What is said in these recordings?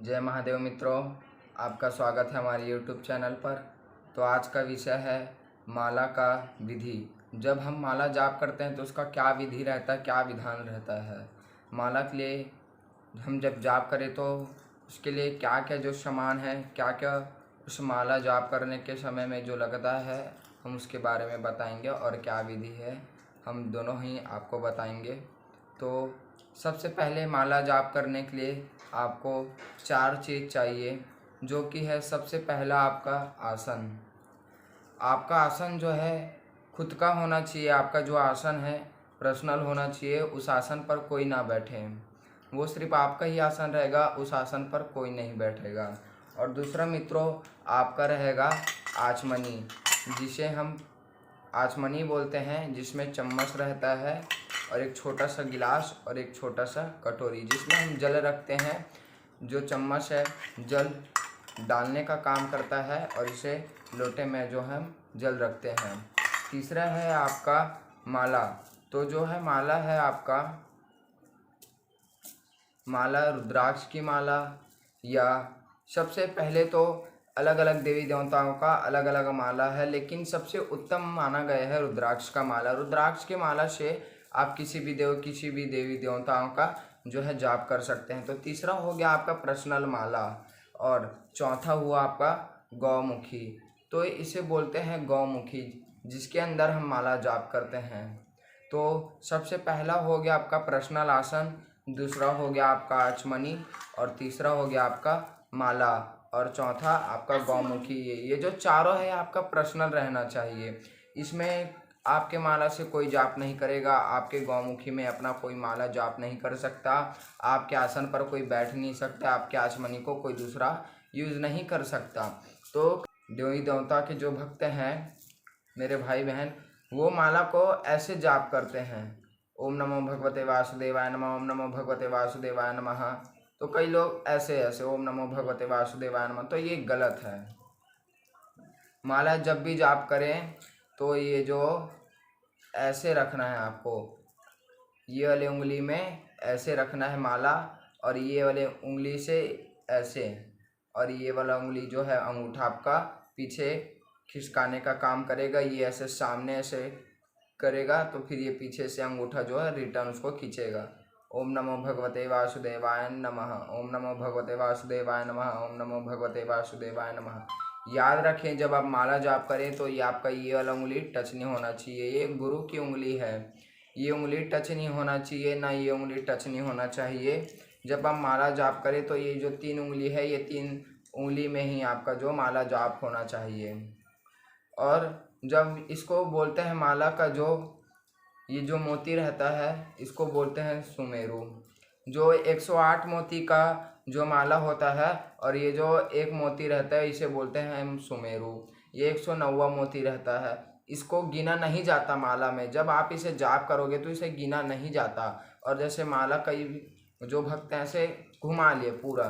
जय महादेव मित्रों, आपका स्वागत है हमारे YouTube चैनल पर। तो आज का विषय है माला का विधि। जब हम माला जाप करते हैं तो उसका क्या विधि रहता है, क्या विधान रहता है। माला के लिए हम जब जाप करें तो उसके लिए क्या क्या जो सामान है, क्या क्या उस माला जाप करने के समय में जो लगता है, हम उसके बारे में बताएंगे और क्या विधि है हम दोनों ही आपको बताएंगे। तो सबसे पहले माला जाप करने के लिए आपको 4 चीज़ चाहिए, जो कि है सबसे पहला आपका आसन। आपका आसन जो है खुद का होना चाहिए। आपका जो आसन है पर्सनल होना चाहिए। उस आसन पर कोई ना बैठे, वो सिर्फ आपका ही आसन रहेगा, उस आसन पर कोई नहीं बैठेगा। और दूसरा मित्रों, आपका रहेगा आचमनी, जिसे हम आचमनी बोलते हैं, जिसमें चम्मच रहता है और एक छोटा सा गिलास और एक छोटा सा कटोरी, जिसमें हम जल रखते हैं। जो चम्मच है जल डालने का काम करता है और इसे लोटे में जो हम जल रखते हैं। तीसरा है आपका माला। तो जो है माला है आपका माला रुद्राक्ष की माला, या सबसे पहले तो अलग अलग देवी देवताओं का अलग अलग माला है, लेकिन सबसे उत्तम माना गया है रुद्राक्ष का माला। रुद्राक्ष की माला से आप किसी भी देवी देवताओं का जो है जाप कर सकते हैं। तो तीसरा हो गया आपका पर्सनल माला, और चौथा हुआ आपका गौमुखी। तो इसे बोलते हैं गौमुखी, जिसके अंदर हम माला जाप करते हैं। तो सबसे पहला हो गया आपका पर्सनल आसन, दूसरा हो गया आपका आचमनी, और तीसरा हो गया आपका माला, और चौथा आपका गौमुखी। ये जो चारों है आपका पर्सनल रहना चाहिए। इसमें आपके माला से कोई जाप नहीं करेगा, आपके गौमुखी में अपना कोई माला जाप नहीं कर सकता, आपके आसन पर कोई बैठ नहीं सकता, आपके आचमनी को कोई दूसरा यूज़ नहीं कर सकता। तो देवी देवता के जो भक्त हैं मेरे भाई बहन, वो माला को ऐसे जाप करते हैं, ओम नमो भगवते वासुदेवाय नमः, ओम नमो भगवते वासुदेवाय नमः। तो कई लोग ऐसे ओम नमो भगवते वासुदेवाय नमः, तो ये गलत है। माला जब भी जाप करें तो ये जो ऐसे रखना है आपको, ये वाली उंगली में ऐसे रखना है माला, और ये वाले उंगली से ऐसे, और ये वाला उंगली जो है अंगूठा आपका पीछे खिसकाने का काम करेगा। ये ऐसे सामने ऐसे करेगा तो फिर ये पीछे से अंगूठा जो है रिटर्न उसको खींचेगा। ओम नमो भगवते वासुदेवाय नमः, ओम नमो भगवते वासुदेवाय नमः, ओम नमो भगवते वासुदेवाय नमः। याद रखें, जब आप माला जाप करें तो ये आपका ये वाला उंगली टच नहीं होना चाहिए। ये गुरु की उंगली है, ये उंगली टच नहीं होना चाहिए, ना ये उंगली टच नहीं होना चाहिए। जब आप माला जाप करें तो ये जो 3 उंगली है, ये 3 उंगली में ही आपका जो माला जाप होना चाहिए। और जब इसको बोलते हैं माला का जो ये जो मोती रहता है, इसको बोलते हैं सुमेरु। जो 108 मोती का जो माला होता है, और ये जो एक मोती रहता है, इसे बोलते हैं हम सुमेरु। ये 109वां मोती रहता है। इसको गिना नहीं जाता माला में। जब आप इसे जाप करोगे तो इसे गिना नहीं जाता। और जैसे माला कई जो भक्त ऐसे घुमा लिए, पूरा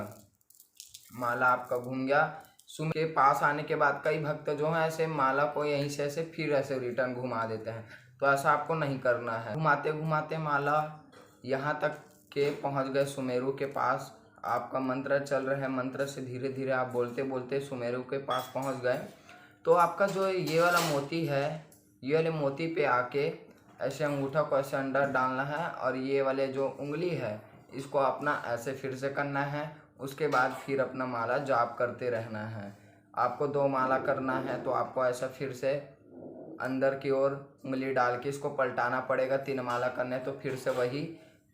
माला आपका घूम गया। सुमेरु के पास आने के बाद कई भक्त जो हैं ऐसे माला को यहीं से ऐसे फिर ऐसे रिटर्न घुमा देते हैं। तो ऐसा आपको नहीं करना है। घुमाते घुमाते माला यहाँ तक के पहुँच गए सुमेरु के पास। आपका मंत्र चल रहा है, मंत्र से धीरे धीरे आप बोलते बोलते सुमेरु के पास पहुँच गए। तो आपका जो ये वाला मोती है, ये वाले मोती पे आके ऐसे अंगूठा को ऐसे अंदर डालना है, और ये वाले जो उंगली है इसको अपना ऐसे फिर से करना है। उसके बाद फिर अपना माला जाप करते रहना है। आपको 2 माला करना है तो आपको ऐसा फिर से अंदर की ओर उंगली डाल के इसको पलटाना पड़ेगा। 3 माला करने तो फिर से वही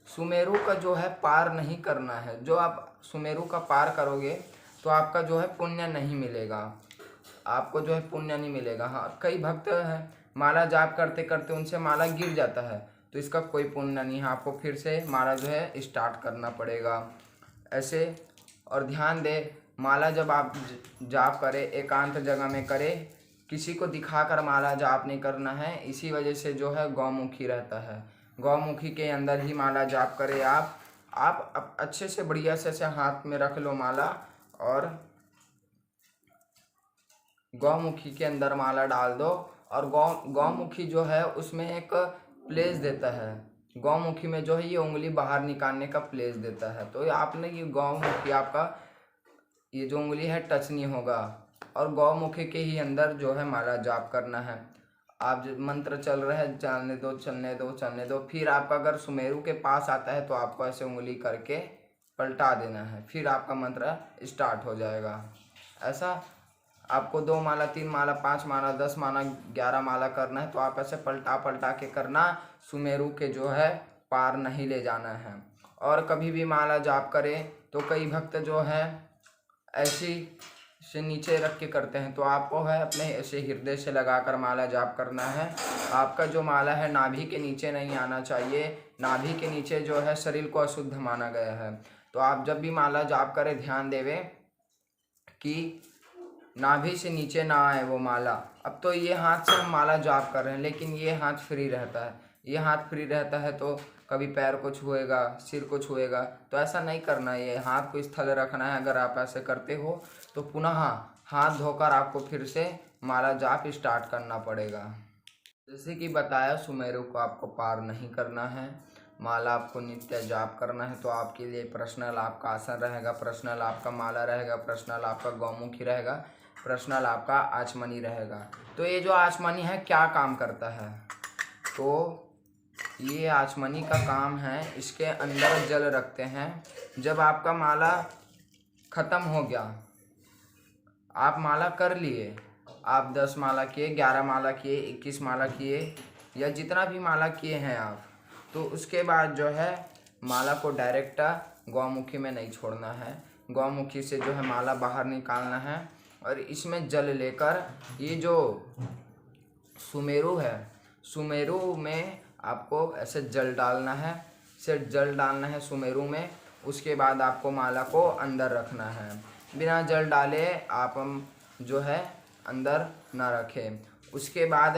सुमेरु का जो है पार नहीं करना है। जो आप सुमेरु का पार करोगे तो आपका जो है पुण्य नहीं मिलेगा, आपको जो है पुण्य नहीं मिलेगा। हाँ, कई भक्त हैं माला जाप करते करते उनसे माला गिर जाता है, तो इसका कोई पुण्य नहीं है। आपको फिर से माला जो है स्टार्ट करना पड़ेगा ऐसे। और ध्यान दे, माला जब आप जाप करें एकांत जगह में करें, किसी को दिखाकर माला जाप नहीं करना है। इसी वजह से जो है गौमुखी रहता है। गौमुखी के अंदर ही माला जाप करें आप अच्छे से बढ़िया से हाथ में रख लो माला, और गौमुखी के अंदर माला डाल दो। और गौमुखी जो है उसमें एक प्लेस देता है, गौमुखी में जो है ये उंगली बाहर निकालने का प्लेस देता है। तो आपने ये गौमुखी आपका ये जो उंगली है टच नहीं होगा, और गौमुखी के ही अंदर जो है माला जाप करना है। आप जो मंत्र चल रहा है चलने दो चलने दो चलने दो, फिर आपका अगर सुमेरु के पास आता है तो आपको ऐसे उंगली करके पलटा देना है, फिर आपका मंत्र स्टार्ट हो जाएगा। ऐसा आपको 2 माला 3 माला 5 माला 10 माला 11 माला करना है, तो आप ऐसे पलटा पलटा के करना, सुमेरु के जो है पार नहीं ले जाना है। और कभी भी माला जाप करें तो कई भक्त जो है ऐसी से नीचे रख के करते हैं, तो आपको है अपने ऐसे हृदय से लगाकर माला जाप करना है। आपका जो माला है नाभि के नीचे नहीं आना चाहिए, नाभि के नीचे जो है शरीर को अशुद्ध माना गया है। तो आप जब भी माला जाप करें ध्यान देवे कि नाभि से नीचे ना आए वो माला। अब तो ये हाथ से हम माला जाप कर रहे हैं, लेकिन ये हाथ फ्री रहता है, ये हाथ फ्री रहता है तो कभी पैर को छुएगा, सिर को छुएगा, तो ऐसा नहीं करना है। ये हाथ को स्थल रखना है। अगर आप ऐसे करते हो तो पुनः हाथ धोकर आपको फिर से माला जाप स्टार्ट करना पड़ेगा। जैसे कि बताया, सुमेरु को आपको पार नहीं करना है, माला आपको नित्य जाप करना है। तो आपके लिए पर्सनल आपका आसन रहेगा, पर्सनल आपका माला रहेगा, पर्सनल आपका गौमुखी रहेगा, पर्सनल आपका आचमनी रहेगा। तो ये जो आचमनी है क्या काम करता है, तो ये आचमनी का काम है, इसके अंदर जल रखते हैं। जब आपका माला ख़त्म हो गया, आप माला कर लिए, आप 10 माला किए, 11 माला किए, 21 माला किए, या जितना भी माला किए हैं आप, तो उसके बाद जो है माला को डायरेक्ट गौमुखी में नहीं छोड़ना है। गौमुखी से जो है माला बाहर निकालना है, और इसमें जल लेकर ये जो सुमेरु है, सुमेरु में आपको ऐसे जल डालना है, सिर्फ जल डालना है सुमेरु में। उसके बाद आपको माला को अंदर रखना है, बिना जल डाले आप जो है अंदर ना रखें। उसके बाद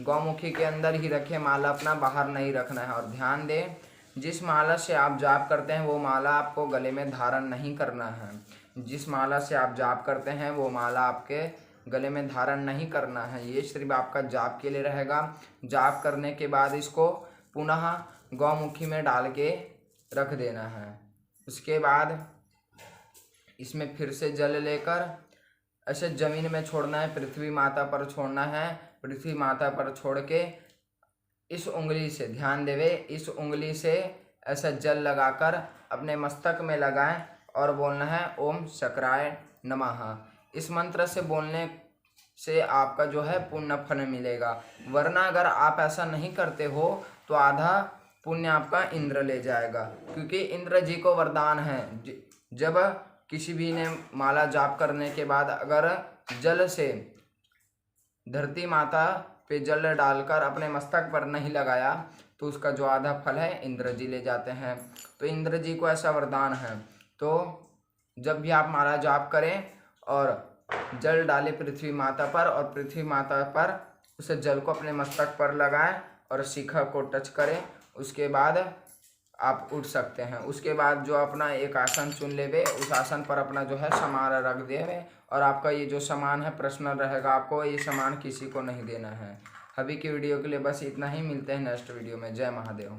गौमुखी के अंदर ही रखें माला, अपना बाहर नहीं रखना है। और ध्यान दें, जिस माला से आप जाप करते हैं वो माला आपको गले में धारण नहीं करना है। जिस माला से आप जाप करते हैं वो माला आपके गले में धारण नहीं करना है। ये सिर्फ आपका जाप के लिए रहेगा। जाप करने के बाद इसको पुनः गौमुखी में डाल के रख देना है। उसके बाद इसमें फिर से जल लेकर ऐसे ज़मीन में छोड़ना है, पृथ्वी माता पर छोड़ना है। पृथ्वी माता पर छोड़ के इस उंगली से, ध्यान देवे, इस उंगली से ऐसा जल लगाकर अपने मस्तक में लगाएं और बोलना है ओम शक्राय नमः। इस मंत्र से बोलने से आपका जो है पुण्य फल मिलेगा। वरना अगर आप ऐसा नहीं करते हो तो आधा पुण्य आपका इंद्र ले जाएगा, क्योंकि इंद्र जी को वरदान है, जब किसी भी ने माला जाप करने के बाद अगर जल से धरती माता पे जल डालकर अपने मस्तक पर नहीं लगाया तो उसका जो आधा फल है इंद्र जी ले जाते हैं। तो इंद्र जी को ऐसा वरदान है। तो जब भी आप माला जाप करें और जल डालें पृथ्वी माता पर, और पृथ्वी माता पर उस जल को अपने मस्तक पर लगाएं और शिखा को टच करें, उसके बाद आप उठ सकते हैं। उसके बाद जो अपना एक आसन चुन लेवे, उस आसन पर अपना जो है सामान रख देवे, और आपका ये जो सामान है पर्सनल रहेगा, आपको ये सामान किसी को नहीं देना है। अभी की वीडियो के लिए बस इतना ही, मिलते हैं नेक्स्ट वीडियो में। जय महादेव।